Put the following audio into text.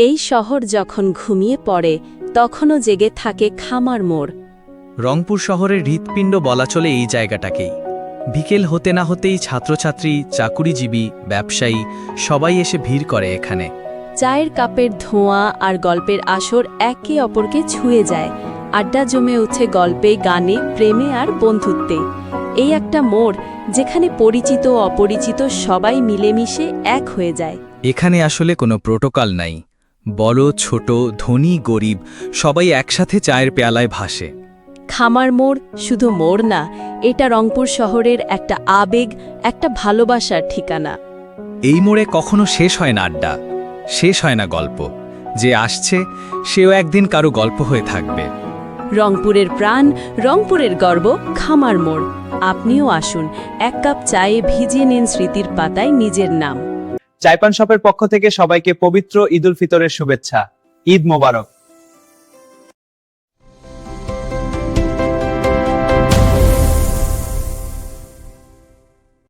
এই শহর যখন ঘুমিয়ে পড়ে তখনও জেগে থাকে খামার মোড়। রংপুর শহরের হৃৎপিণ্ড বলা চলে এই জায়গাটাকেই। বিকেল হতে না হতেই ছাত্রছাত্রী, চাকুরিজীবী, ব্যবসায়ী সবাই এসে ভিড় করে এখানে। চায়ের কাপের ধোঁয়া আর গল্পের আসর একে অপরকে ছুঁয়ে যায়। আড্ডা জমে ওঠে গল্পে, গানে, প্রেমে আর বন্ধুত্বে। এই একটা মোড় যেখানে পরিচিত ও অপরিচিত সবাই মিলেমিশে এক হয়ে যায়। এখানে আসলে কোনো প্রোটোকল নাই। বড় ছোট, ধনী গরিব সবাই একসাথে চায়ের পেয়ালায় ভাসে। খামার মোড় শুধু মোড় না, এটা রংপুর শহরের একটা আবেগ, একটা ভালোবাসার ঠিকানা। এই মোড়ে কখনো শেষ হয় না আড্ডা, শেষ হয় না গল্প। যে আসছে সেও একদিন কারো গল্প হয়ে থাকবে। রংপুরের প্রাণ, রংপুরের গর্ব, খামার মোড়। আপনিও আসুন, এক কাপ চায়ে ভিজিয়ে নিন স্মৃতির পাতায় নিজের নাম। চাইপান শপের পক্ষ থেকে সবাইকে পবিত্র ঈদ উল ফিতরের শুভেচ্ছা। ঈদ মোবারক।